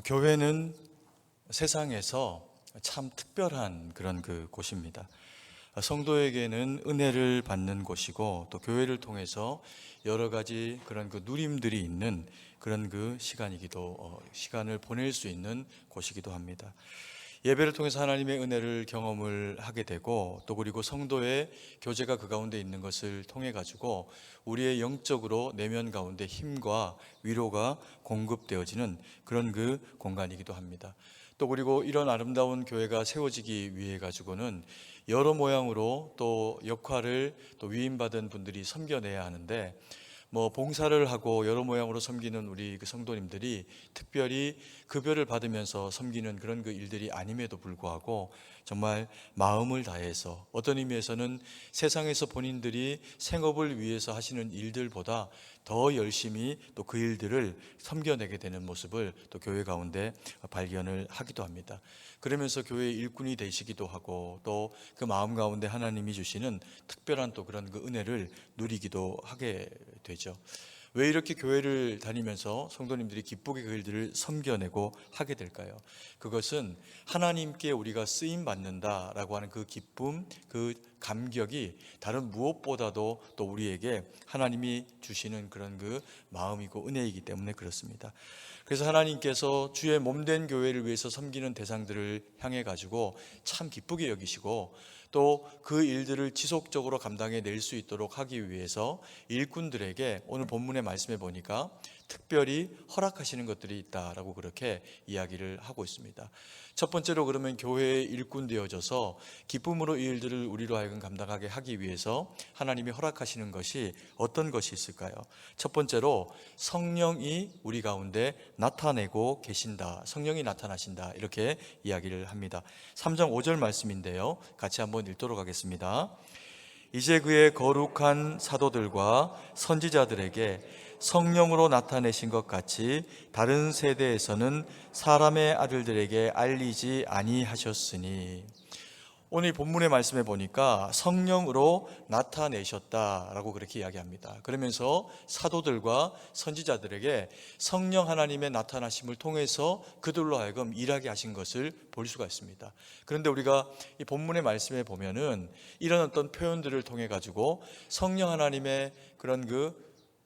교회는 세상에서 참 특별한 그런 곳입니다. 성도에게는 은혜를 받는 곳이고 또 교회를 통해서 여러 가지 그런 누림들이 있는 그런 시간을 보낼 수 있는 곳이기도 합니다. 예배를 통해서 하나님의 은혜를 경험을 하게 되고 또 그리고 성도의 교제가 그 가운데 있는 것을 통해 가지고 우리의 영적으로 내면 가운데 힘과 위로가 공급되어지는 그런 공간이기도 합니다. 또 그리고 이런 아름다운 교회가 세워지기 위해 가지고는 여러 모양으로 또 역할을 또 위임받은 분들이 섬겨내야 하는데 봉사를 하고 여러 모양으로 섬기는 우리 성도님들이 특별히 급여를 받으면서 섬기는 그런 일들이 아님에도 불구하고 정말 마음을 다해서 어떤 의미에서는 세상에서 본인들이 생업을 위해서 하시는 일들보다 더 열심히 또 그 일들을 섬겨내게 되는 모습을 또 교회 가운데 발견을 하기도 합니다. 그러면서 교회의 일꾼이 되시기도 하고 또 그 마음 가운데 하나님이 주시는 특별한 또 그런 은혜를 누리기도 하게 되죠. 왜 이렇게 교회를 다니면서 성도님들이 기쁘게 그 일들을 섬겨내고 하게 될까요? 그것은 하나님께 우리가 쓰임 받는다라고 하는 그 기쁨, 그 감격이 다른 무엇보다도 또 우리에게 하나님이 주시는 그런 마음이고 은혜이기 때문에 그렇습니다. 그래서 하나님께서 주의 몸된 교회를 위해서 섬기는 대상들을 향해 가지고 참 기쁘게 여기시고 또 그 일들을 지속적으로 감당해 낼 수 있도록 하기 위해서 일꾼들에게 오늘 본문의 말씀에 보니까 특별히 허락하시는 것들이 있다라고 그렇게 이야기를 하고 있습니다. 첫 번째로 그러면 교회의 일꾼 되어져서 기쁨으로 이 일들을 우리로 하여금 감당하게 하기 위해서 하나님이 허락하시는 것이 어떤 것이 있을까요? 첫 번째로 성령이 우리 가운데 나타내고 계신다, 성령이 나타나신다, 이렇게 이야기를 합니다. 3장 5절 말씀인데요, 같이 한번 읽도록 하겠습니다. 이제 그의 거룩한 사도들과 선지자들에게 성령으로 나타내신 것 같이 다른 세대에서는 사람의 아들들에게 알리지 아니하셨으니, 오늘 본문의 말씀에 보니까 성령으로 나타내셨다라고 그렇게 이야기합니다. 그러면서 사도들과 선지자들에게 성령 하나님의 나타나심을 통해서 그들로 하여금 일하게 하신 것을 볼 수가 있습니다. 그런데 우리가 이 본문의 말씀에 보면은 이런 어떤 표현들을 통해 가지고 성령 하나님의 그런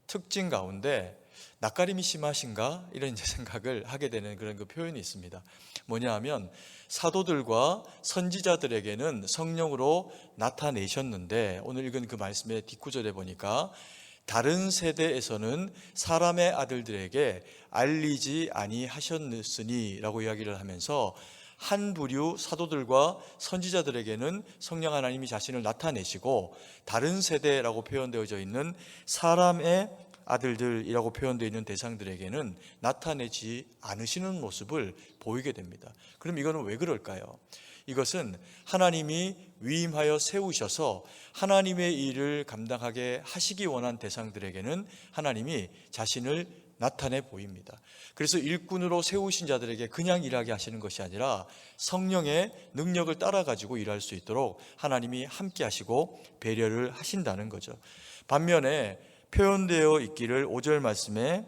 특징 가운데 낯가림이 심하신가? 이런 생각을 하게 되는 그런 표현이 있습니다. 뭐냐 하면 사도들과 선지자들에게는 성령으로 나타내셨는데 오늘 읽은 그 말씀의 뒷구절에 보니까 다른 세대에서는 사람의 아들들에게 알리지 아니하셨으니 라고 이야기를 하면서 한 부류 사도들과 선지자들에게는 성령 하나님이 자신을 나타내시고 다른 세대라고 표현되어져 있는 사람의 아들들이라고 표현되어 있는 대상들에게는 나타내지 않으시는 모습을 보이게 됩니다. 그럼 이거는 왜 그럴까요? 이것은 하나님이 위임하여 세우셔서 하나님의 일을 감당하게 하시기 원한 대상들에게는 하나님이 자신을 나타내 보입니다. 그래서 일꾼으로 세우신 자들에게 그냥 일하게 하시는 것이 아니라 성령의 능력을 따라 가지고 일할 수 있도록 하나님이 함께 하시고 배려를 하신다는 거죠. 반면에 표현되어 있기를 5절 말씀에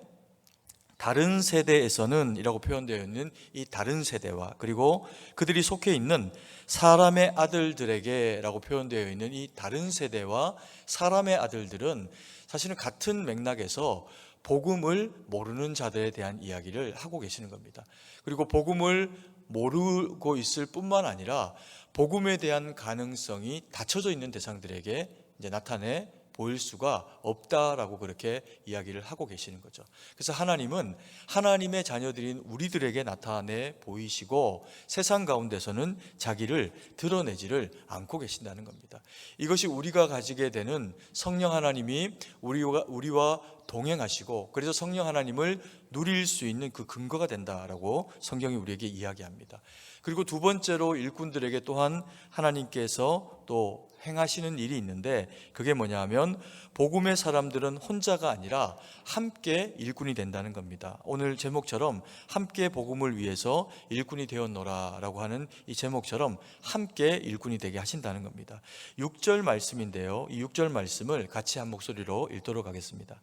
다른 세대에서는 이라고 표현되어 있는 이 다른 세대와 그리고 그들이 속해 있는 사람의 아들들에게 라고 표현되어 있는 이 다른 세대와 사람의 아들들은 사실은 같은 맥락에서 복음을 모르는 자들에 대한 이야기를 하고 계시는 겁니다. 그리고 복음을 모르고 있을 뿐만 아니라 복음에 대한 가능성이 닫혀져 있는 대상들에게 이제 나타내 보일 수가 없다라고 그렇게 이야기를 하고 계시는 거죠. 그래서 하나님은 하나님의 자녀들인 우리들에게 나타내 보이시고 세상 가운데서는 자기를 드러내지를 않고 계신다는 겁니다. 이것이 우리가 가지게 되는 성령 하나님이 우리와 동행하시고 그래서 성령 하나님을 누릴 수 있는 그 근거가 된다라고 성경이 우리에게 이야기합니다. 그리고 두 번째로 일꾼들에게 또한 하나님께서 또 행하시는 일이 있는데 그게 뭐냐 하면 복음의 사람들은 혼자가 아니라 함께 일꾼이 된다는 겁니다. 오늘 제목처럼 함께 복음을 위해서 일꾼이 되었노라 라고 하는 이 제목처럼 함께 일꾼이 되게 하신다는 겁니다. 6절 말씀인데요, 이 6절 말씀을 같이 한 목소리로 읽도록 하겠습니다.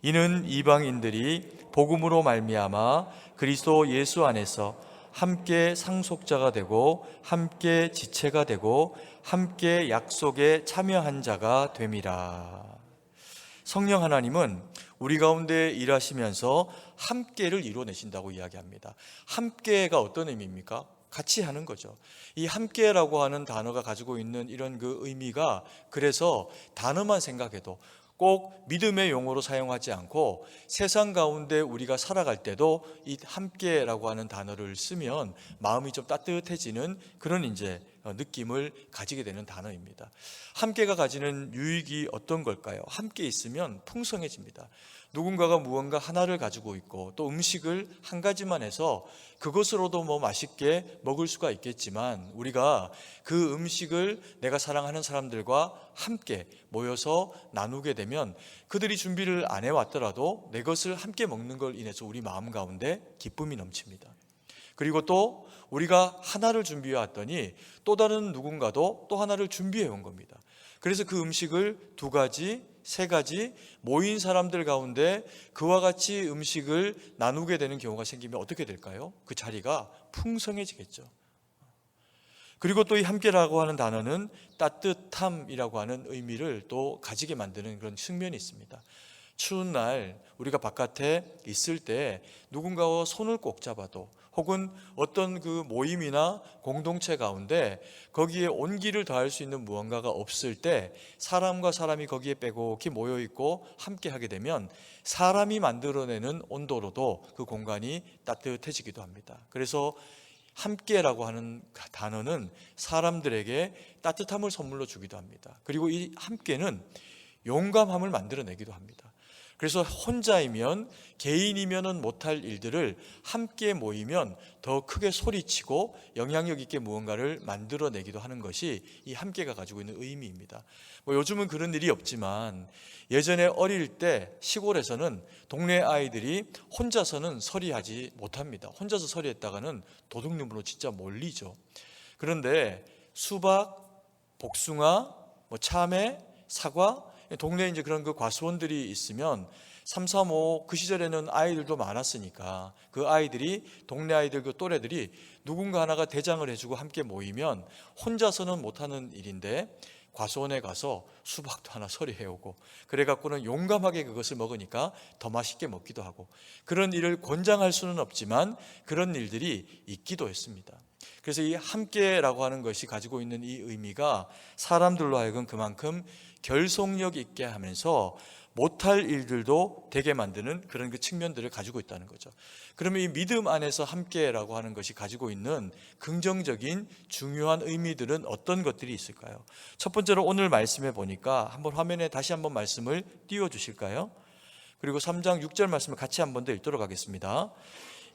이는 이방인들이 복음으로 말미암아 그리스도 예수 안에서 함께 상속자가 되고 함께 지체가 되고 함께 약속에 참여한 자가 됨이라. 성령 하나님은 우리 가운데 일하시면서 함께를 이루어내신다고 이야기합니다. 함께가 어떤 의미입니까? 같이 하는 거죠. 이 함께라고 하는 단어가 가지고 있는 이런 그 의미가, 그래서 단어만 생각해도 꼭 믿음의 용어로 사용하지 않고 세상 가운데 우리가 살아갈 때도 이 함께라고 하는 단어를 쓰면 마음이 좀 따뜻해지는 그런 이제 느낌을 가지게 되는 단어입니다. 함께가 가지는 유익이 어떤 걸까요? 함께 있으면 풍성해집니다. 누군가가 무언가 하나를 가지고 있고 또 음식을 한 가지만 해서 그것으로도 맛있게 먹을 수가 있겠지만, 우리가 그 음식을 내가 사랑하는 사람들과 함께 모여서 나누게 되면 그들이 준비를 안 해왔더라도 내 것을 함께 먹는 걸 인해서 우리 마음 가운데 기쁨이 넘칩니다. 그리고 또 우리가 하나를 준비해 왔더니 또 다른 누군가도 또 하나를 준비해 온 겁니다. 그래서 그 음식을 2가지, 3가지 모인 사람들 가운데 그와 같이 음식을 나누게 되는 경우가 생기면 어떻게 될까요? 그 자리가 풍성해지겠죠. 그리고 또 이 함께라고 하는 단어는 따뜻함이라고 하는 의미를 또 가지게 만드는 그런 측면이 있습니다. 추운 날 우리가 바깥에 있을 때 누군가와 손을 꼭 잡아도, 혹은 어떤 그 모임이나 공동체 가운데 거기에 온기를 더할 수 있는 무언가가 없을 때 사람과 사람이 거기에 빼곡히 모여 있고 함께 하게 되면 사람이 만들어내는 온도로도 그 공간이 따뜻해지기도 합니다. 그래서 함께라고 하는 단어는 사람들에게 따뜻함을 선물로 주기도 합니다. 그리고 이 함께는 용감함을 만들어내기도 합니다. 그래서 혼자이면, 개인이면은 못할 일들을 함께 모이면 더 크게 소리치고 영향력 있게 무언가를 만들어내기도 하는 것이 이 함께가 가지고 있는 의미입니다. 요즘은 그런 일이 없지만 예전에 어릴 때 시골에서는 동네 아이들이 혼자서는 서리하지 못합니다. 혼자서 서리했다가는 도둑놈으로 진짜 몰리죠. 그런데 수박, 복숭아, 참외, 사과, 동네에 이제 그런 그 과수원들이 있으면 3, 4, 5 그 시절에는 아이들도 많았으니까 그 아이들이, 동네 아이들 그 또래들이 누군가 하나가 대장을 해주고 함께 모이면 혼자서는 못하는 일인데 과수원에 가서 수박도 하나 서리해오고, 그래갖고는 용감하게 그것을 먹으니까 더 맛있게 먹기도 하고, 그런 일을 권장할 수는 없지만 그런 일들이 있기도 했습니다. 그래서 이 함께라고 하는 것이 가지고 있는 이 의미가 사람들로 하여금 그만큼 결속력 있게 하면서 못할 일들도 되게 만드는 그런 그 측면들을 가지고 있다는 거죠. 그러면 이 믿음 안에서 함께라고 하는 것이 가지고 있는 긍정적인 중요한 의미들은 어떤 것들이 있을까요? 첫 번째로 오늘 말씀해 보니까 한번 화면에 다시 한번 말씀을 띄워 주실까요? 그리고 3장 6절 말씀을 같이 한번 더 읽도록 하겠습니다.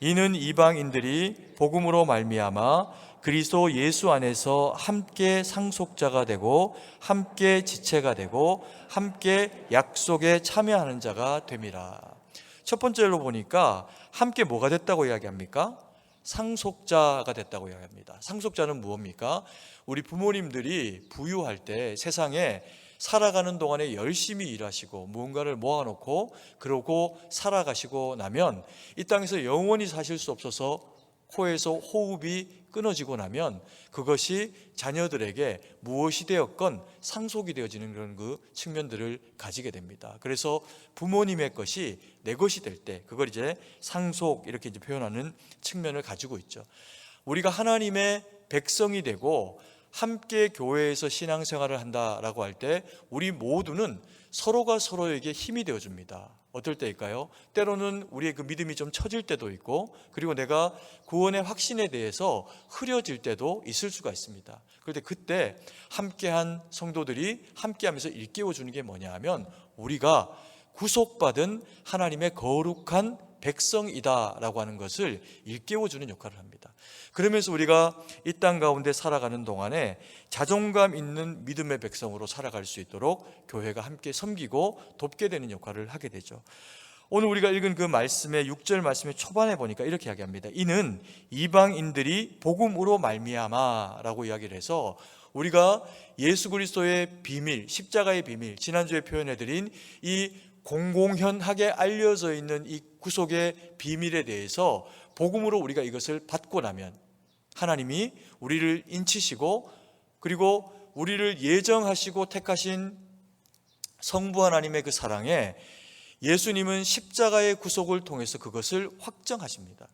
이는 이방인들이 복음으로 말미암아 그리스도 예수 안에서 함께 상속자가 되고 함께 지체가 되고 함께 약속에 참여하는 자가 됨이라. 첫 번째로 보니까 함께 뭐가 됐다고 이야기합니까? 상속자가 됐다고 이야기합니다. 상속자는 무엇입니까? 우리 부모님들이 부유할 때 세상에 살아가는 동안에 열심히 일하시고 무언가를 모아놓고 그러고 살아가시고 나면 이 땅에서 영원히 사실 수 없어서 코에서 호흡이 끊어지고 나면 그것이 자녀들에게 무엇이 되었건 상속이 되어지는 그런 그 측면들을 가지게 됩니다. 그래서 부모님의 것이 내 것이 될 때 그걸 이제 상속 이렇게 이제 표현하는 측면을 가지고 있죠. 우리가 하나님의 백성이 되고 함께 교회에서 신앙생활을 한다라고 할 때 우리 모두는 서로가 서로에게 힘이 되어줍니다. 어떨 때일까요? 때로는 우리의 그 믿음이 좀 처질 때도 있고, 그리고 내가 구원의 확신에 대해서 흐려질 때도 있을 수가 있습니다. 그런데 그때 함께한 성도들이 함께하면서 일깨워주는 게 뭐냐 하면 우리가 구속받은 하나님의 거룩한 백성이다라고 하는 것을 일깨워주는 역할을 합니다. 그러면서 우리가 이 땅 가운데 살아가는 동안에 자존감 있는 믿음의 백성으로 살아갈 수 있도록 교회가 함께 섬기고 돕게 되는 역할을 하게 되죠. 오늘 우리가 읽은 그 말씀의 6절 말씀의 초반에 보니까 이렇게 이야기합니다. 이는 이방인들이 복음으로 말미암아라고 이야기를 해서 우리가 예수 그리스도의 비밀, 십자가의 비밀, 지난주에 표현해드린 이 공공연하게 알려져 있는 이 구속의 비밀에 대해서 복음으로 우리가 이것을 받고 나면 하나님이 우리를 인치시고 그리고 우리를 예정하시고 택하신 성부 하나님의 그 사랑에 예수님은 십자가의 구속을 통해서 그것을 확정하십니다.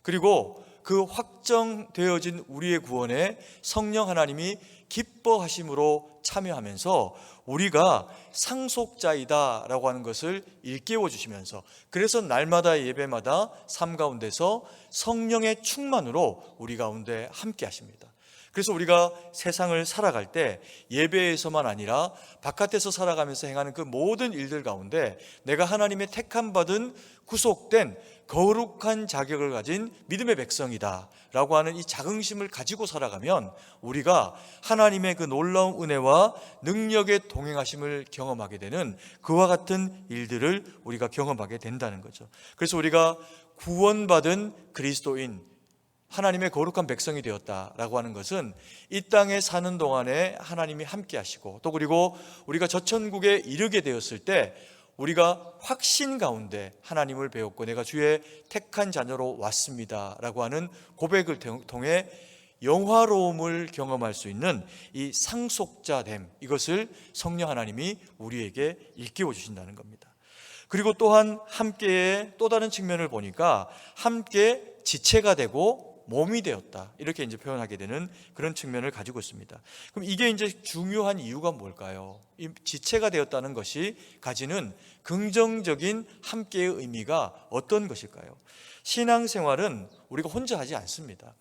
그리고 그 확정되어진 우리의 구원에 성령 하나님이 기뻐하심으로 참여하면서 우리가 상속자이다 라고 하는 것을 일깨워 주시면서, 그래서 날마다 예배마다 삶 가운데서 성령의 충만으로 우리 가운데 함께 하십니다. 그래서 우리가 세상을 살아갈 때 예배에서만 아니라 바깥에서 살아가면서 행하는 그 모든 일들 가운데 내가 하나님의 택함 받은 구속된 거룩한 자격을 가진 믿음의 백성이다 라고 하는 이 자긍심을 가지고 살아가면 우리가 하나님의 그 놀라운 은혜와 능력의 동행하심을 경험하게 되는 그와 같은 일들을 우리가 경험하게 된다는 거죠. 그래서 우리가 구원받은 그리스도인, 하나님의 거룩한 백성이 되었다라고 하는 것은 이 땅에 사는 동안에 하나님이 함께 하시고, 또 그리고 우리가 저 천국에 이르게 되었을 때 우리가 확신 가운데 하나님을 배웠고 내가 주의 택한 자녀로 왔습니다 라고 하는 고백을 통해 영화로움을 경험할 수 있는 이 상속자됨, 이것을 성령 하나님이 우리에게 일깨워 주신다는 겁니다. 그리고 또한 함께의 또 다른 측면을 보니까 함께 지체가 되고 몸이 되었다, 이렇게 이제 표현하게 되는 그런 측면을 가지고 있습니다. 그럼 이게 이제 중요한 이유가 뭘까요? 이 지체가 되었다는 것이 가지는 긍정적인 함께의 의미가 어떤 것일까요? 신앙생활은 우리가 혼자 하지 않습니다.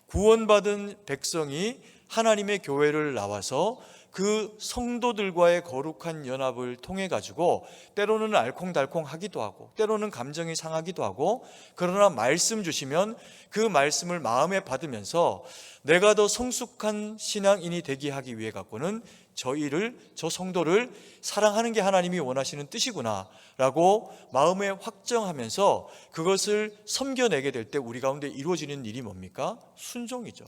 구원받은 백성이 하나님의 교회를 나와서 그 성도들과의 거룩한 연합을 통해 가지고 때로는 알콩달콩하기도 하고 때로는 감정이 상하기도 하고, 그러나 말씀 주시면 그 말씀을 마음에 받으면서 내가 더 성숙한 신앙인이 되게 하기 위해 갖고는 저 성도를 사랑하는 게 하나님이 원하시는 뜻이구나 라고 마음에 확정하면서 그것을 섬겨내게 될 때 우리 가운데 이루어지는 일이 뭡니까? 순종이죠.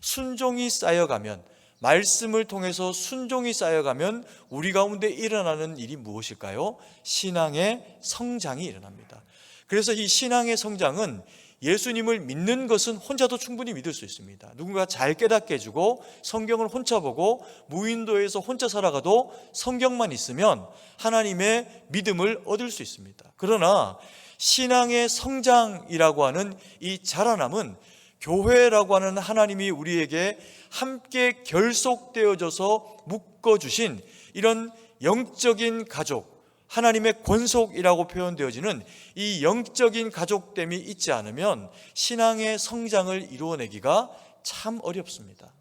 순종이 쌓여가면, 말씀을 통해서 순종이 쌓여가면 우리 가운데 일어나는 일이 무엇일까요? 신앙의 성장이 일어납니다. 그래서 이 신앙의 성장은 예수님을 믿는 것은 혼자도 충분히 믿을 수 있습니다. 누군가 잘 깨닫게 해주고 성경을 혼자 보고 무인도에서 혼자 살아가도 성경만 있으면 하나님의 믿음을 얻을 수 있습니다. 그러나 신앙의 성장이라고 하는 이 자라남은 교회라고 하는 하나님이 우리에게 함께 결속되어져서 묶어주신 이런 영적인 가족, 하나님의 권속이라고 표현되어지는 이 영적인 가족됨이 있지 않으면 신앙의 성장을 이루어내기가 참 어렵습니다.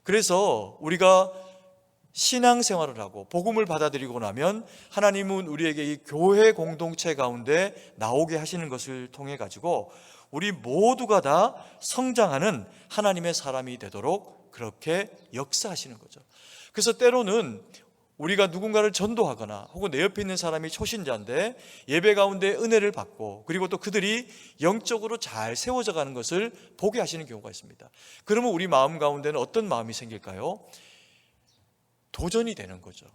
그래서 우리가 신앙생활을 하고 복음을 받아들이고 나면 하나님은 우리에게 이 교회 공동체 가운데 나오게 하시는 것을 통해 가지고 우리 모두가 다 성장하는 하나님의 사람이 되도록 그렇게 역사하시는 거죠. 그래서 때로는 우리가 누군가를 전도하거나 혹은 내 옆에 있는 사람이 초신자인데 예배 가운데 은혜를 받고 그리고 또 그들이 영적으로 잘 세워져 가는 것을 보게 하시는 경우가 있습니다. 그러면 우리 마음 가운데는 어떤 마음이 생길까요? 도전이 되는 거죠.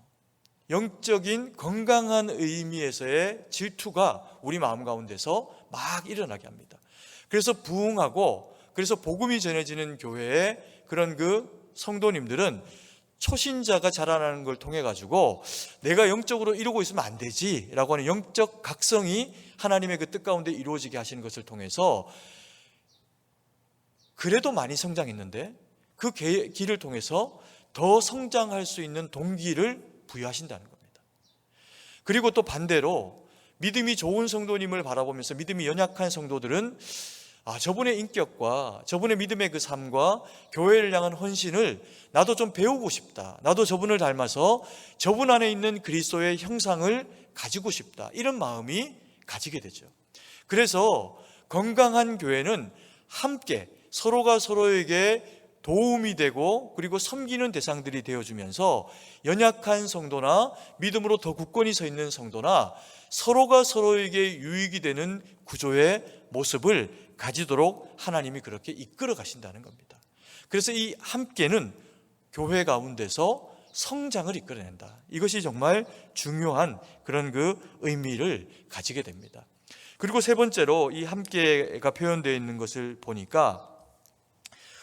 영적인 건강한 의미에서의 질투가 우리 마음 가운데서 막 일어나게 합니다. 그래서 부흥하고 그래서 복음이 전해지는 교회의 그런 그 성도님들은 초신자가 자라나는 걸 통해 가지고 내가 영적으로 이루고 있으면 안 되지라고 하는 영적 각성이 하나님의 그 뜻 가운데 이루어지게 하시는 것을 통해서 그래도 많이 성장했는데 그 길을 통해서 더 성장할 수 있는 동기를 부여하신다는 겁니다. 그리고 또 반대로 믿음이 좋은 성도님을 바라보면서 믿음이 연약한 성도들은 저분의 인격과 저분의 믿음의 그 삶과 교회를 향한 헌신을 나도 좀 배우고 싶다, 나도 저분을 닮아서 저분 안에 있는 그리스도의 형상을 가지고 싶다, 이런 마음이 가지게 되죠. 그래서 건강한 교회는 함께 서로가 서로에게 도움이 되고 그리고 섬기는 대상들이 되어주면서 연약한 성도나 믿음으로 더 굳건히 서 있는 성도나 서로가 서로에게 유익이 되는 구조의 모습을 가지도록 하나님이 그렇게 이끌어 가신다는 겁니다. 그래서 이 함께는 교회 가운데서 성장을 이끌어낸다. 이것이 정말 중요한 그런 그 의미를 가지게 됩니다. 그리고 세 번째로 이 함께가 표현되어 있는 것을 보니까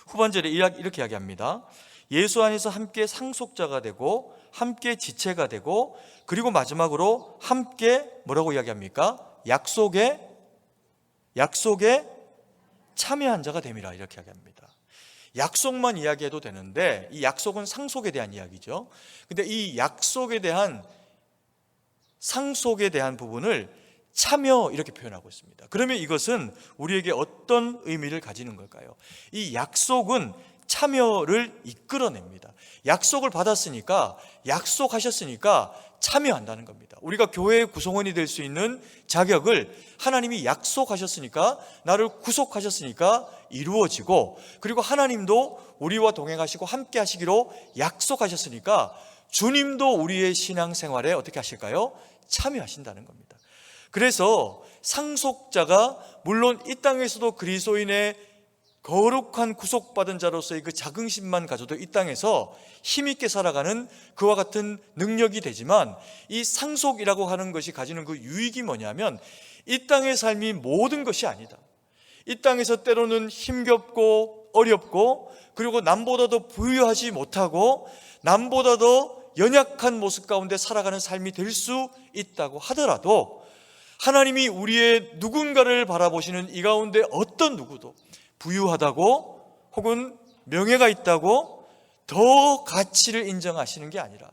후반절에 이렇게 이야기합니다. 예수 안에서 함께 상속자가 되고 함께 지체가 되고, 그리고 마지막으로 함께 뭐라고 이야기합니까? 약속에 참여한 자가 됨이라 이렇게 이야기합니다. 약속만 이야기해도 되는데 이 약속은 상속에 대한 이야기죠. 근데 이 약속에 대한 상속에 대한 부분을 참여 이렇게 표현하고 있습니다. 그러면 이것은 우리에게 어떤 의미를 가지는 걸까요? 이 약속은 참여를 이끌어냅니다. 약속을 받았으니까, 약속하셨으니까 참여한다는 겁니다. 우리가 교회의 구성원이 될 수 있는 자격을 하나님이 약속하셨으니까, 나를 구속하셨으니까 이루어지고, 그리고 하나님도 우리와 동행하시고 함께 하시기로 약속하셨으니까 주님도 우리의 신앙생활에 어떻게 하실까요? 참여하신다는 겁니다. 그래서 상속자가 물론 이 땅에서도 그리스도인의 거룩한 구속받은 자로서의 그 자긍심만 가져도 이 땅에서 힘있게 살아가는 그와 같은 능력이 되지만, 이 상속이라고 하는 것이 가지는 그 유익이 뭐냐면 이 땅의 삶이 모든 것이 아니다. 이 땅에서 때로는 힘겹고 어렵고, 그리고 남보다도 부유하지 못하고 남보다도 연약한 모습 가운데 살아가는 삶이 될 수 있다고 하더라도, 하나님이 우리의 누군가를 바라보시는 이 가운데 어떤 누구도 부유하다고 혹은 명예가 있다고 더 가치를 인정하시는 게 아니라,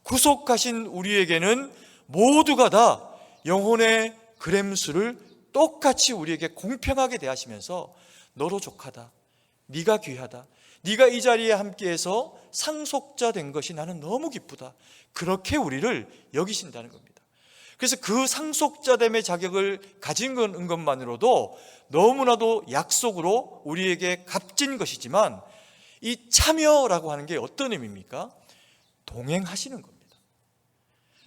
구속하신 우리에게는 모두가 다 영혼의 그램수를 똑같이 우리에게 공평하게 대하시면서 너로 족하다, 네가 귀하다, 네가 이 자리에 함께해서 상속자 된 것이 나는 너무 기쁘다, 그렇게 우리를 여기신다는 겁니다. 그래서 그 상속자됨의 자격을 가진 것만으로도 너무나도 약속으로 우리에게 값진 것이지만, 이 참여라고 하는 게 어떤 의미입니까? 동행하시는 겁니다.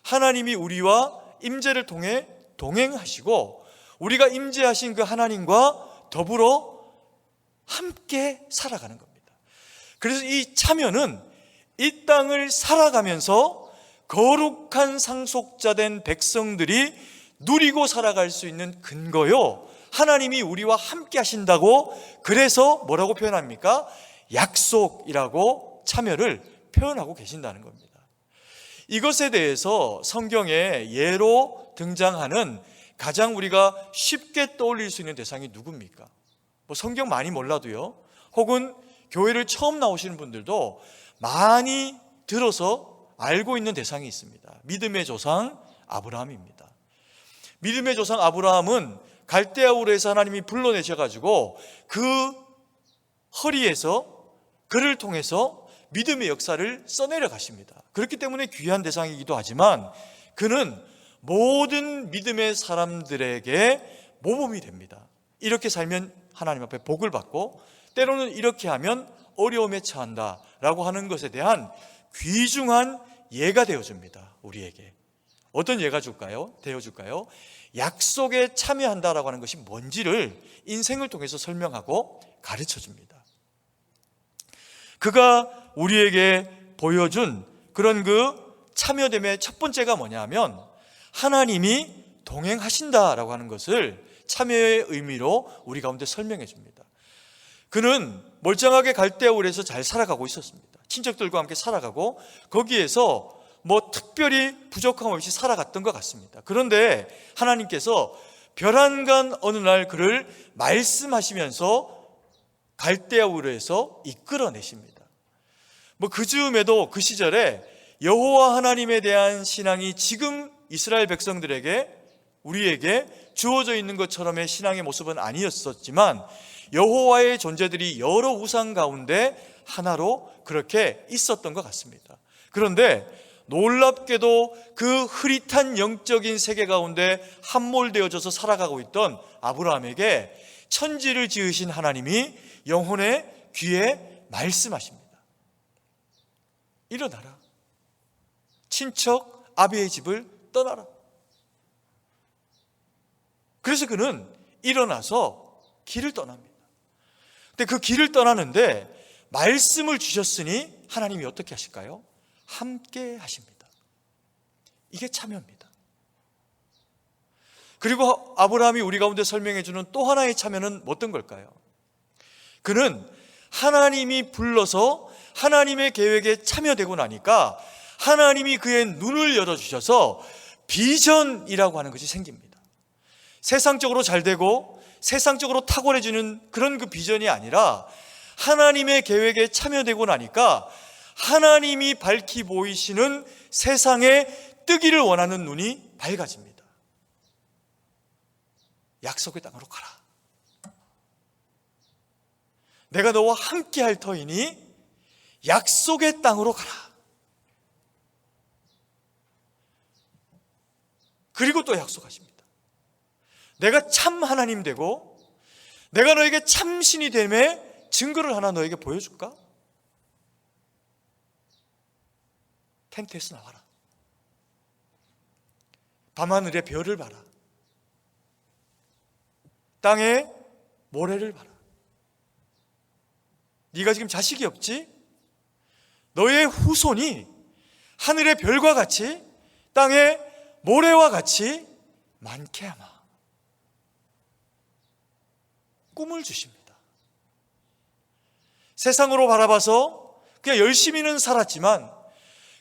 하나님이 우리와 임재를 통해 동행하시고, 우리가 임재하신 그 하나님과 더불어 함께 살아가는 겁니다. 그래서 이 참여는 이 땅을 살아가면서 거룩한 상속자된 백성들이 누리고 살아갈 수 있는 근거요, 하나님이 우리와 함께 하신다고, 그래서 뭐라고 표현합니까? 약속이라고 참여를 표현하고 계신다는 겁니다. 이것에 대해서 성경에 예로 등장하는 가장 우리가 쉽게 떠올릴 수 있는 대상이 누굽니까? 성경 많이 몰라도요, 혹은 교회를 처음 나오시는 분들도 많이 들어서 알고 있는 대상이 있습니다. 믿음의 조상 아브라함입니다. 믿음의 조상 아브라함은 갈대아 우르에서 하나님이 불러내셔가지고 그 허리에서, 그를 통해서 믿음의 역사를 써내려 가십니다. 그렇기 때문에 귀한 대상이기도 하지만 그는 모든 믿음의 사람들에게 모범이 됩니다. 이렇게 살면 하나님 앞에 복을 받고, 때로는 이렇게 하면 어려움에 처한다 라고 하는 것에 대한 귀중한 예가 되어줍니다. 우리에게 어떤 예가 되어줄까요? 약속에 참여한다라고 하는 것이 뭔지를 인생을 통해서 설명하고 가르쳐줍니다. 그가 우리에게 보여준 그런 그 참여됨의 첫 번째가 뭐냐면, 하나님이 동행하신다라고 하는 것을 참여의 의미로 우리 가운데 설명해 줍니다. 그는 멀쩡하게 갈대아 우르에서 잘 살아가고 있었습니다. 친척들과 함께 살아가고 거기에서 특별히 부족함 없이 살아갔던 것 같습니다. 그런데 하나님께서 별안간 어느 날 그를 말씀하시면서 갈대아 우르에서 이끌어내십니다. 그 즈음에도 그 시절에 여호와 하나님에 대한 신앙이 지금 이스라엘 백성들에게, 우리에게 주어져 있는 것처럼의 신앙의 모습은 아니었었지만, 여호와의 존재들이 여러 우상 가운데 하나로 그렇게 있었던 것 같습니다. 그런데 놀랍게도 그 흐릿한 영적인 세계 가운데 함몰되어져서 살아가고 있던 아브라함에게 천지를 지으신 하나님이 영혼의 귀에 말씀하십니다. 일어나라, 친척 아비의 집을 떠나라. 그래서 그는 일어나서 길을 떠납니다. 근데 그 길을 떠나는데 말씀을 주셨으니 하나님이 어떻게 하실까요? 함께 하십니다. 이게 참여입니다. 그리고 아브라함이 우리 가운데 설명해 주는 또 하나의 참여는 어떤 걸까요? 그는 하나님이 불러서 하나님의 계획에 참여되고 나니까 하나님이 그의 눈을 열어주셔서 비전이라고 하는 것이 생깁니다. 세상적으로 잘 되고 세상적으로 탁월해지는 그런 그 비전이 아니라 하나님의 계획에 참여되고 나니까 하나님이 밝히 보이시는 세상에 뜨기를 원하는 눈이 밝아집니다. 약속의 땅으로 가라. 내가 너와 함께 할 터이니 약속의 땅으로 가라. 그리고 또 약속하십니다. 내가 참 하나님 되고 내가 너에게 참신이 됨의 증거를 하나 너에게 보여줄까? 텐트에서 나와라. 밤하늘의 별을 봐라. 땅에 모래를 봐라. 네가 지금 자식이 없지? 너의 후손이 하늘의 별과 같이 땅에 모래와 같이 많게 하마. 꿈을 주십니다. 세상으로 바라봐서 그냥 열심히는 살았지만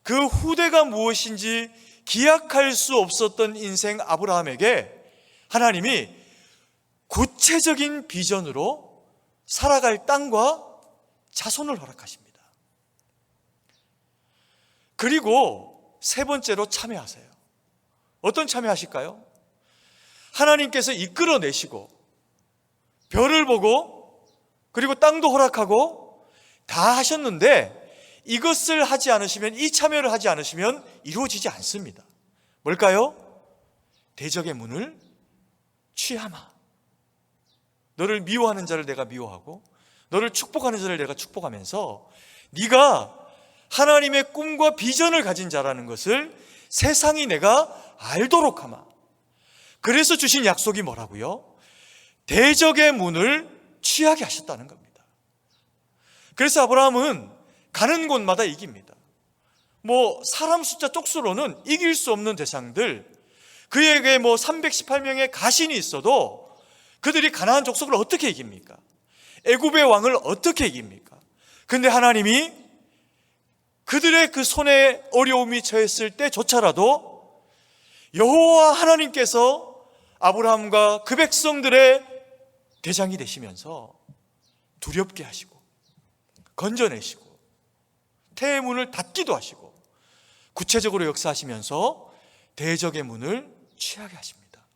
그 후대가 무엇인지 기약할 수 없었던 인생 아브라함에게 하나님이 구체적인 비전으로 살아갈 땅과 자손을 허락하십니다. 그리고 세 번째로 참여하세요. 어떤 참여하실까요? 하나님께서 이끌어내시고 별을 보고 그리고 땅도 허락하고 다 하셨는데 이것을 하지 않으시면, 이 참여를 하지 않으시면 이루어지지 않습니다. 뭘까요? 대적의 문을 취하마. 너를 미워하는 자를 내가 미워하고 너를 축복하는 자를 내가 축복하면서 네가 하나님의 꿈과 비전을 가진 자라는 것을 세상이 내가 알도록 하마. 그래서 주신 약속이 뭐라고요? 대적의 문을 취하게 하셨다는 겁니다. 그래서 아브라함은 가는 곳마다 이깁니다. 사람 숫자 쪽수로는 이길 수 없는 대상들, 그에게 318명의 가신이 있어도 그들이 가나안 족속을 어떻게 이깁니까? 애굽의 왕을 어떻게 이깁니까? 근데 하나님이 그들의 그 손에 어려움이 처했을 때조차라도 여호와 하나님께서 아브라함과 그 백성들의 대장이 되시면서 두렵게 하시고 건져내시고 태의 문을 닫기도 하시고 구체적으로 역사하시면서 대적의 문을 취하게 하십니다.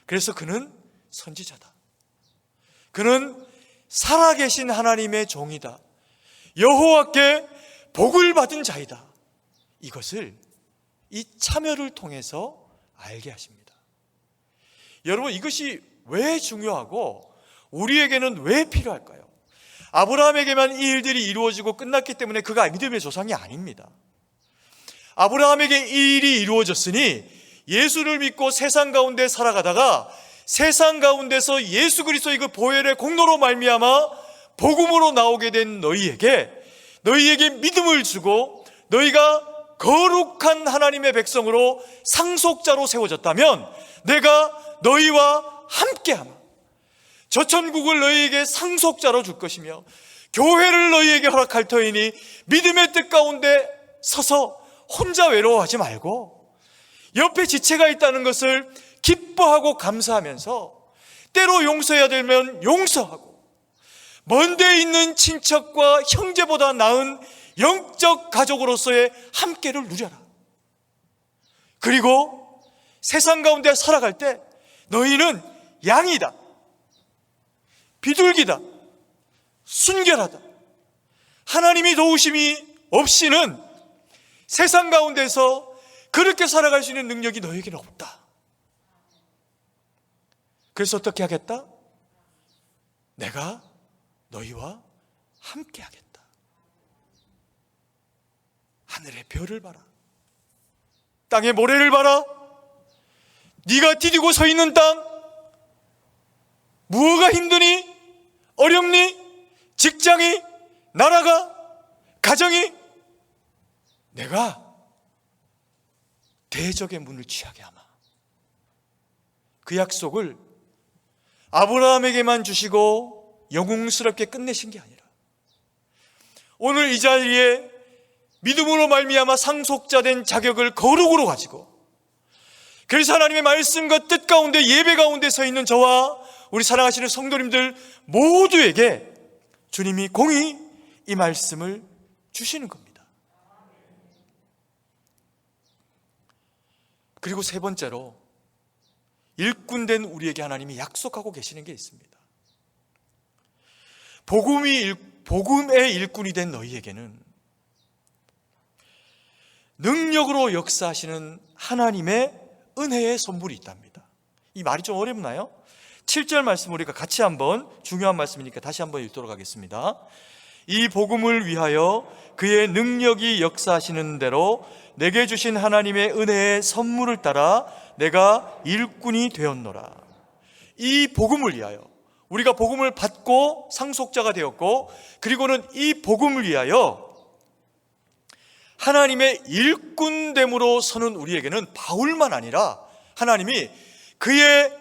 그래서 그는 선지자다. 그는 살아계신 하나님의 종이다. 여호와께 복을 받은 자이다. 이것을 이 참여를 통해서 알게 하십니다. 여러분, 이것이 왜 중요하고 우리에게는 왜 필요할까요? 아브라함에게만 이 일들이 이루어지고 끝났기 때문에 그가 믿음의 조상이 아닙니다. 아브라함에게 이 일이 이루어졌으니 예수를 믿고 세상 가운데 살아가다가 세상 가운데서 예수 그리스도의 그 보혈의 공로로 말미암아 복음으로 나오게 된 너희에게 믿음을 주고 너희가 거룩한 하나님의 백성으로 상속자로 세워졌다면 내가 너희와 함께하마. 저 천국을 너희에게 상속자로 줄 것이며 교회를 너희에게 허락할 터이니 믿음의 뜻 가운데 서서 혼자 외로워하지 말고 옆에 지체가 있다는 것을 기뻐하고 감사하면서 때로 용서해야 되면 용서하고 먼 데 있는 친척과 형제보다 나은 영적 가족으로서의 함께를 누려라. 그리고 세상 가운데 살아갈 때 너희는 양이다, 비둘기다, 순결하다. 하나님이 도우심이 없이는 세상 가운데서 그렇게 살아갈 수 있는 능력이 너에게는 없다. 그래서 어떻게 하겠다? 내가 너희와 함께 하겠다. 하늘의 별을 봐라. 땅의 모래를 봐라. 네가 디디고 서 있는 땅, 무엇가 힘드니? 어렵니? 직장이? 나라가? 가정이? 내가 대적의 문을 취하게 하마. 그 약속을 아브라함에게만 주시고 영웅스럽게 끝내신 게 아니라 오늘 이 자리에 믿음으로 말미암아 상속자 된 자격을 거룩으로 가지고, 그래서 하나님의 말씀과 뜻 가운데 예배 가운데 서 있는 저와 우리 사랑하시는 성도님들 모두에게 주님이 공히 이 말씀을 주시는 겁니다. 그리고 세 번째로 일꾼된 우리에게 하나님이 약속하고 계시는 게 있습니다. 복음의 일꾼이 된 너희에게는 능력으로 역사하시는 하나님의 은혜의 선물이 있답니다. 이 말이 좀 어렵나요? 7절 말씀 우리가 같이 한번, 중요한 말씀이니까 다시 한번 읽도록 하겠습니다. 이 복음을 위하여 그의 능력이 역사하시는 대로 내게 주신 하나님의 은혜의 선물을 따라 내가 일꾼이 되었노라. 이 복음을 위하여, 우리가 복음을 받고 상속자가 되었고, 그리고는 이 복음을 위하여 하나님의 일꾼됨으로 서는 우리에게는 바울만 아니라 하나님이 그의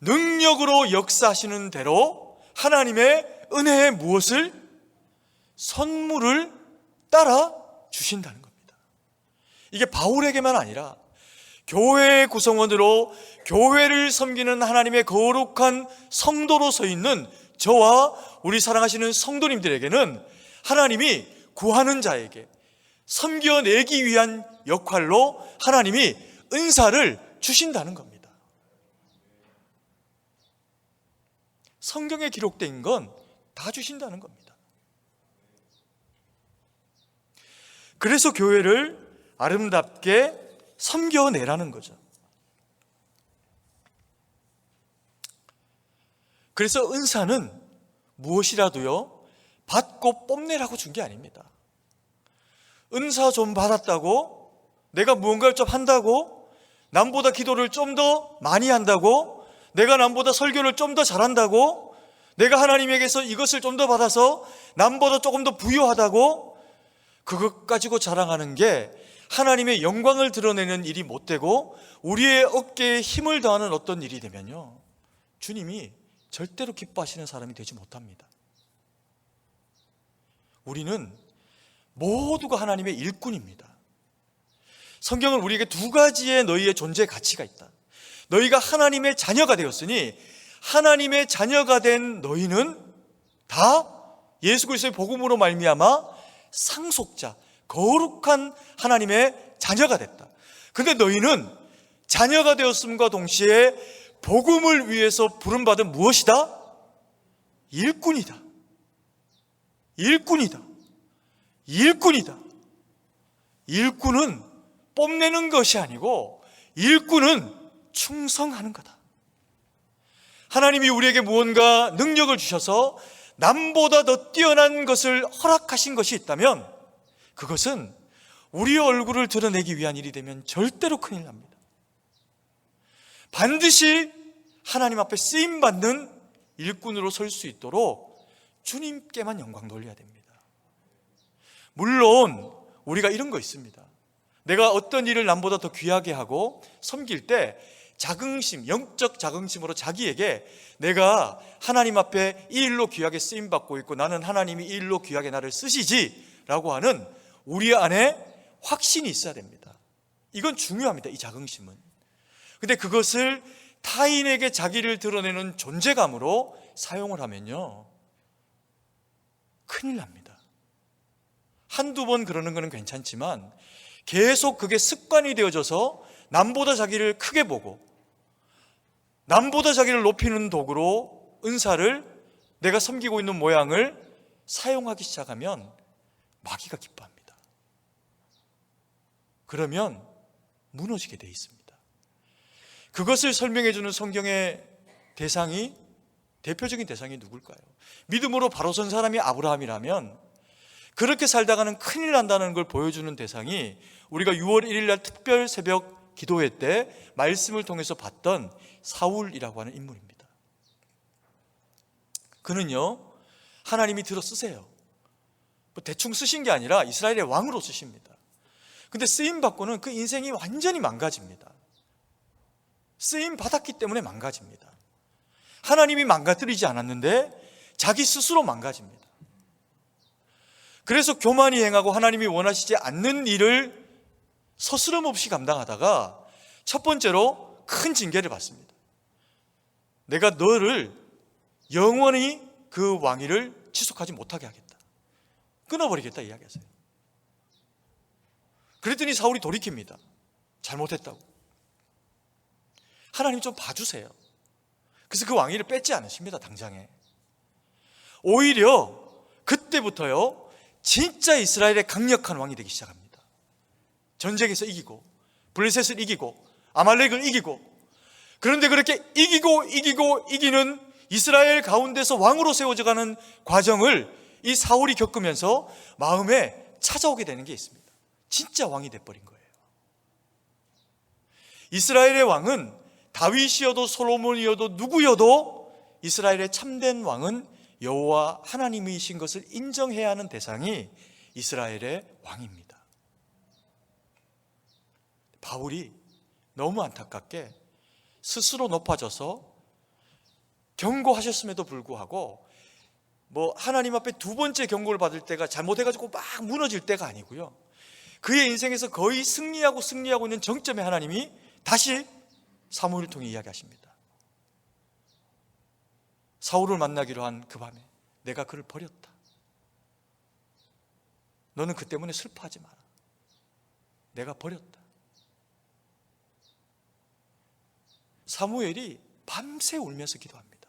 능력으로 역사하시는 대로 하나님의 은혜의 무엇을? 선물을 따라 주신다는 겁니다. 이게 바울에게만 아니라 교회의 구성원으로 교회를 섬기는 하나님의 거룩한 성도로 서 있는 저와 우리 사랑하시는 성도님들에게는 하나님이 구하는 자에게 섬겨내기 위한 역할로 하나님이 은사를 주신다는 겁니다. 성경에 기록된 건 다 주신다는 겁니다. 그래서 교회를 아름답게 섬겨내라는 거죠. 그래서 은사는 무엇이라도요 받고 뽐내라고 준 게 아닙니다. 은사 좀 받았다고, 내가 무언가를 좀 한다고, 남보다 기도를 좀 더 많이 한다고, 내가 남보다 설교를 좀 더 잘한다고, 내가 하나님에게서 이것을 좀 더 받아서 남보다 조금 더 부유하다고, 그것 가지고 자랑하는 게 하나님의 영광을 드러내는 일이 못 되고 우리의 어깨에 힘을 더하는 어떤 일이 되면요, 주님이 절대로 기뻐하시는 사람이 되지 못합니다. 우리는 모두가 하나님의 일꾼입니다. 성경은 우리에게 두 가지의 너희의 존재 가치가 있다. 너희가 하나님의 자녀가 되었으니 하나님의 자녀가 된 너희는 다 예수 그리스도의 복음으로 말미암아 상속자, 거룩한 하나님의 자녀가 됐다. 근데 너희는 자녀가 되었음과 동시에 복음을 위해서 부름받은 무엇이다? 일꾼이다. 일꾼이다. 일꾼이다. 일꾼은 뽐내는 것이 아니고 일꾼은 충성하는 거다. 하나님이 우리에게 무언가 능력을 주셔서 남보다 더 뛰어난 것을 허락하신 것이 있다면 그것은 우리의 얼굴을 드러내기 위한 일이 되면 절대로 큰일 납니다. 반드시 하나님 앞에 쓰임받는 일꾼으로 설 수 있도록 주님께만 영광 돌려야 됩니다. 물론 우리가 이런 거 있습니다. 내가 어떤 일을 남보다 더 귀하게 하고 섬길 때 자긍심, 영적 자긍심으로 자기에게 내가 하나님 앞에 이 일로 귀하게 쓰임받고 있고 나는 하나님이 이 일로 귀하게 나를 쓰시지 라고 하는 우리 안에 확신이 있어야 됩니다. 이건 중요합니다. 이 자긍심은. 근데 그것을 타인에게 자기를 드러내는 존재감으로 사용을 하면요 큰일 납니다. 한두 번 그러는 거는 괜찮지만 계속 그게 습관이 되어져서 남보다 자기를 크게 보고 남보다 자기를 높이는 도구로 은사를 내가 섬기고 있는 모양을 사용하기 시작하면 마귀가 기뻐합니다. 그러면 무너지게 돼 있습니다. 그것을 설명해 주는 성경의 대표적인 대상이 누굴까요? 믿음으로 바로 선 사람이 아브라함이라면 그렇게 살다가는 큰일 난다는 걸 보여주는 대상이 우리가 6월 1일 날 특별 새벽 기도회 때 말씀을 통해서 봤던 사울이라고 하는 인물입니다. 그는요 하나님이 들어 쓰세요. 대충 쓰신 게 아니라 이스라엘의 왕으로 쓰십니다. 근데 쓰임 받고는 그 인생이 완전히 망가집니다. 쓰임 받았기 때문에 망가집니다. 하나님이 망가뜨리지 않았는데 자기 스스로 망가집니다. 그래서 교만이 행하고 하나님이 원하시지 않는 일을 서스럼 없이 감당하다가 첫 번째로 큰 징계를 받습니다. 내가 너를 영원히 그 왕위를 지속하지 못하게 하겠다. 끊어버리겠다 이야기하세요. 그랬더니 사울이 돌이킵니다. 잘못했다고. 하나님 좀 봐주세요. 그래서 그 왕위를 뺏지 않으십니다. 당장에. 오히려 그때부터요 진짜 이스라엘의 강력한 왕이 되기 시작합니다. 전쟁에서 이기고 블레셋을 이기고 아말렉을 이기고, 그런데 그렇게 이기는 이스라엘 가운데서 왕으로 세워져가는 과정을 이 사울이 겪으면서 마음에 찾아오게 되는 게 있습니다. 진짜 왕이 돼버린 거예요. 이스라엘의 왕은 다윗이어도 솔로몬이어도 누구여도 이스라엘의 참된 왕은 여호와 하나님이신 것을 인정해야 하는 대상이 이스라엘의 왕입니다. 바울이 너무 안타깝게 스스로 높아져서 경고하셨음에도 불구하고 하나님 앞에 두 번째 경고를 받을 때가 잘못해가지고 막 무너질 때가 아니고요, 그의 인생에서 거의 승리하고 있는 정점에 하나님이 다시 사무엘을 통해 이야기하십니다. 사울을 만나기로 한 그 밤에 내가 그를 버렸다. 너는 그 때문에 슬퍼하지 마라. 내가 버렸다. 사무엘이 밤새 울면서 기도합니다.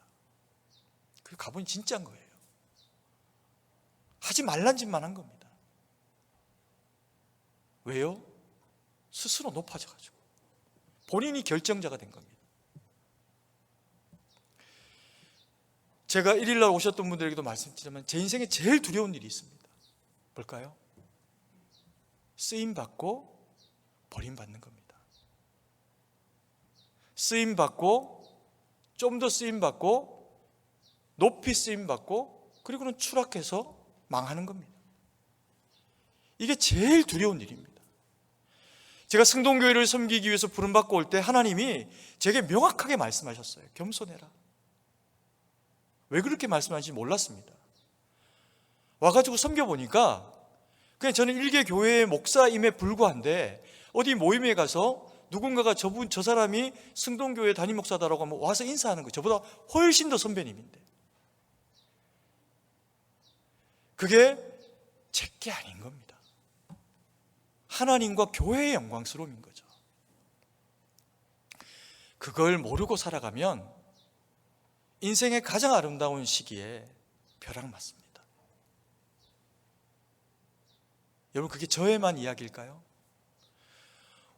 그 가보니 진짜인 거예요. 하지 말란 짓만 한 겁니다. 왜요? 스스로 높아져가지고 본인이 결정자가 된 겁니다. 제가 1일날 오셨던 분들에게도 말씀드리지만 제 인생에 제일 두려운 일이 있습니다. 뭘까요? 쓰임받고 버림받는 겁니다. 쓰임받고 좀 더 쓰임받고 높이 쓰임받고 그리고는 추락해서 망하는 겁니다. 이게 제일 두려운 일입니다. 제가 승동교회를 섬기기 위해서 부름받고 올 때 하나님이 제게 명확하게 말씀하셨어요. 겸손해라. 왜 그렇게 말씀하시는지 몰랐습니다. 와가지고 섬겨보니까 그냥 저는 일개 교회의 목사임에 불과한데 어디 모임에 가서 누군가가 저 사람이 승동교회 담임 목사다라고 하면 와서 인사하는 거예요. 저보다 훨씬 더 선배님인데. 그게 제게 아닌 겁니다. 하나님과 교회의 영광스러움인 거죠. 그걸 모르고 살아가면 인생의 가장 아름다운 시기에 벼락 맞습니다. 여러분, 그게 저에만 이야기일까요?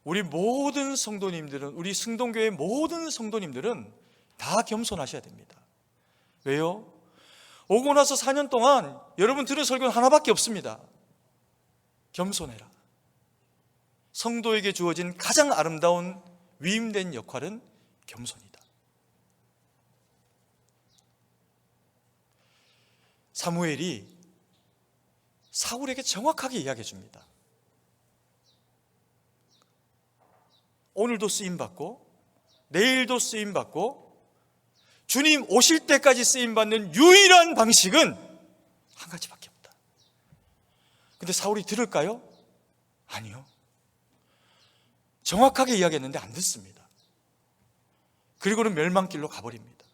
우리 모든 성도님들은, 우리 승동교회 모든 성도님들은 다 겸손하셔야 됩니다. 왜요? 오고 나서 4년 동안 여러분 들은 설교는 하나밖에 없습니다. 겸손해라. 성도에게 주어진 가장 아름다운 위임된 역할은 겸손이다. 사무엘이 사울에게 정확하게 이야기해 줍니다. 오늘도 쓰임받고 내일도 쓰임받고 주님 오실 때까지 쓰임받는 유일한 방식은 한 가지밖에 없다. 근데 사울이 들을까요? 아니요. 정확하게 이야기했는데 안 듣습니다. 그리고는 멸망길로 가버립니다.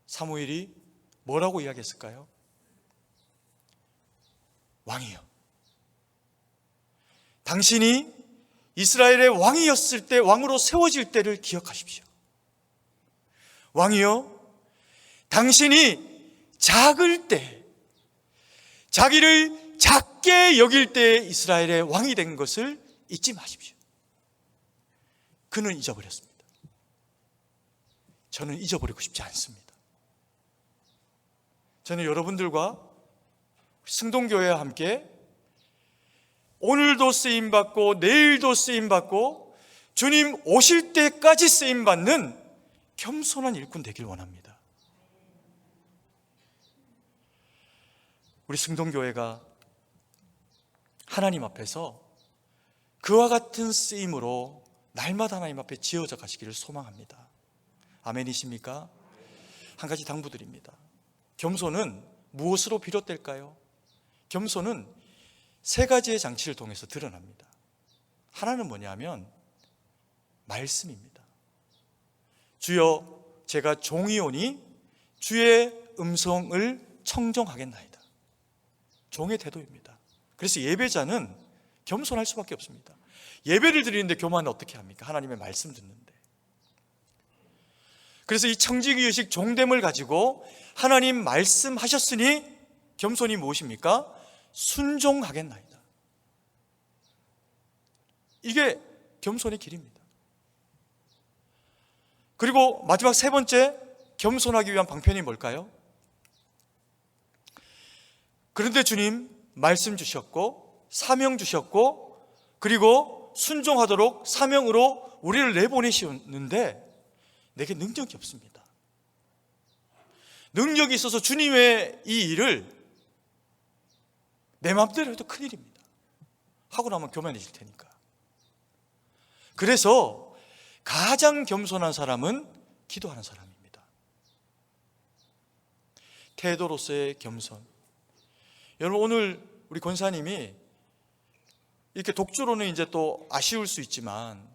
사무엘이 뭐라고 이야기했을까요? 왕이요, 당신이 이스라엘의 왕이었을 때, 왕으로 세워질 때를 기억하십시오. 왕이요, 당신이 작을 때, 자기를 작게 여길 때 이스라엘의 왕이 된 것을 잊지 마십시오. 그는 잊어버렸습니다. 저는 잊어버리고 싶지 않습니다. 저는 여러분들과 승동교회와 함께 오늘도 쓰임받고 내일도 쓰임받고 주님 오실 때까지 쓰임받는 겸손한 일꾼 되길 원합니다. 우리 승동교회가 하나님 앞에서 그와 같은 쓰임으로 날마다 하나님 앞에 지어져 가시기를 소망합니다. 아멘이십니까? 한 가지 당부드립니다. 겸손은 무엇으로 비롯될까요? 겸손은 세 가지의 장치를 통해서 드러납니다. 하나는 뭐냐면 말씀입니다. 주여, 제가 종이오니 주의 음성을 청정하겠나이다. 종의 태도입니다. 그래서 예배자는 겸손할 수밖에 없습니다. 예배를 드리는데 교만은 어떻게 합니까? 하나님의 말씀 듣는데. 그래서 이 청지기의식 종됨을 가지고 하나님 말씀하셨으니 겸손이 무엇입니까? 순종하겠나이다. 이게 겸손의 길입니다. 그리고 마지막 세 번째, 겸손하기 위한 방편이 뭘까요? 그런데 주님 말씀 주셨고 사명 주셨고 그리고 순종하도록 사명으로 우리를 내보내셨는데 내게 능력이 없습니다. 능력이 있어서 주님의 이 일을 내 마음대로 해도 큰일입니다. 하고 나면 교만해질 테니까. 그래서 가장 겸손한 사람은 기도하는 사람입니다. 태도로서의 겸손. 여러분, 오늘 우리 권사님이 이렇게 독주로는 이제 또 아쉬울 수 있지만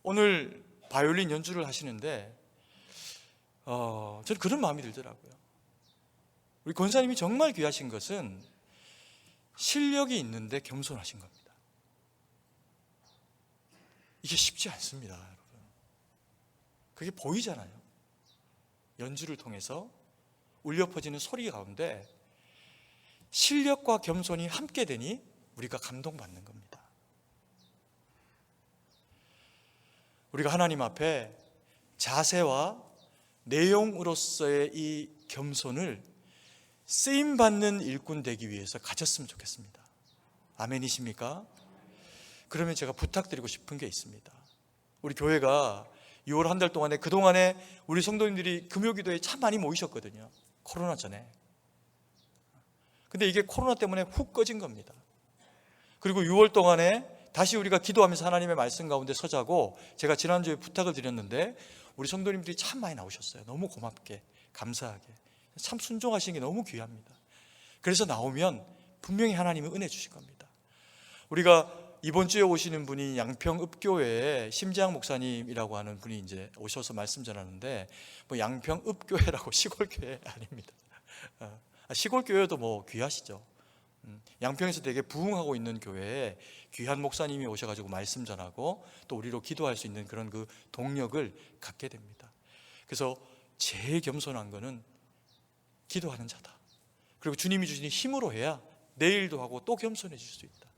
오늘 바이올린 연주를 하시는데 저는 그런 마음이 들더라고요. 우리 권사님이 정말 귀하신 것은 실력이 있는데 겸손하신 겁니다. 이게 쉽지 않습니다, 여러분. 그게 보이잖아요. 연주를 통해서 울려 퍼지는 소리 가운데 실력과 겸손이 함께 되니 우리가 감동받는 겁니다. 우리가 하나님 앞에 자세와 내용으로서의 이 겸손을 쓰임받는 일꾼 되기 위해서 가졌으면 좋겠습니다. 아멘이십니까? 그러면 제가 부탁드리고 싶은 게 있습니다. 우리 교회가 6월 한 달 동안에 그동안에 우리 성도님들이 금요기도에 참 많이 모이셨거든요. 코로나 전에. 근데 이게 코로나 때문에 훅 꺼진 겁니다. 그리고 6월 동안에 다시 우리가 기도하면서 하나님의 말씀 가운데 서자고 제가 지난주에 부탁을 드렸는데 우리 성도님들이 참 많이 나오셨어요. 너무 고맙게, 감사하게. 참 순종하시는 게 너무 귀합니다. 그래서 나오면 분명히 하나님은 은혜 주실 겁니다. 우리가 이번 주에 오시는 분이 양평읍교회에 심재학 목사님이라고 하는 분이 이제 오셔서 말씀 전하는데 뭐 양평읍교회라고 시골교회 아닙니다. 시골교회도 뭐 귀하시죠. 양평에서 되게 부흥하고 있는 교회에 귀한 목사님이 오셔가지고 말씀 전하고 또 우리로 기도할 수 있는 그런 그 동력을 갖게 됩니다. 그래서 제일 겸손한 거는 기도하는 자다. 그리고 주님이 주시는 힘으로 해야 내일도 하고 또 겸손해질 수 있다.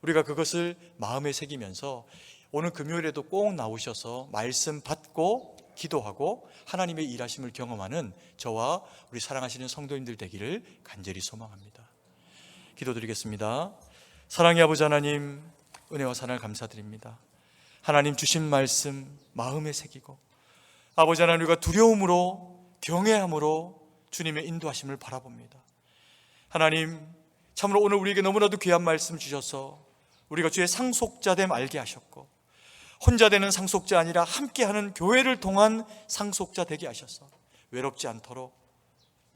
우리가 그것을 마음에 새기면서 오늘 금요일에도 꼭 나오셔서 말씀 받고 기도하고 하나님의 일하심을 경험하는 저와 우리 사랑하시는 성도님들 되기를 간절히 소망합니다. 기도드리겠습니다. 사랑의 아버지 하나님, 은혜와 사랑을 감사드립니다. 하나님 주신 말씀 마음에 새기고 아버지 하나님, 우리가 두려움으로 경외함으로 주님의 인도하심을 바라봅니다. 하나님, 참으로 오늘 우리에게 너무나도 귀한 말씀 주셔서 우리가 주의 상속자됨 알게 하셨고 혼자 되는 상속자 아니라 함께하는 교회를 통한 상속자 되게 하셔서 외롭지 않도록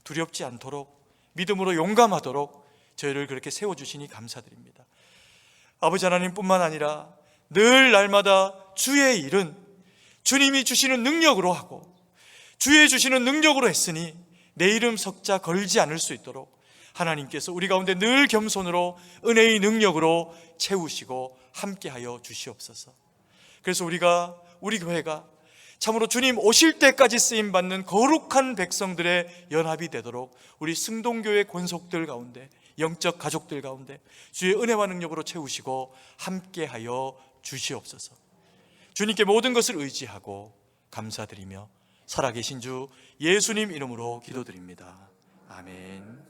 두렵지 않도록 믿음으로 용감하도록 저희를 그렇게 세워주시니 감사드립니다. 아버지 하나님뿐만 아니라 늘 날마다 주의 일은 주님이 주시는 능력으로 하고 주의 주시는 능력으로 했으니 내 이름 석자 걸지 않을 수 있도록 하나님께서 우리 가운데 늘 겸손으로 은혜의 능력으로 채우시고 함께하여 주시옵소서. 그래서 우리 교회가 참으로 주님 오실 때까지 쓰임받는 거룩한 백성들의 연합이 되도록 우리 승동교회 권속들 가운데 영적 가족들 가운데 주의 은혜와 능력으로 채우시고 함께하여 주시옵소서. 주님께 모든 것을 의지하고 감사드리며 살아계신 주 예수님 이름으로 기도드립니다. 아멘.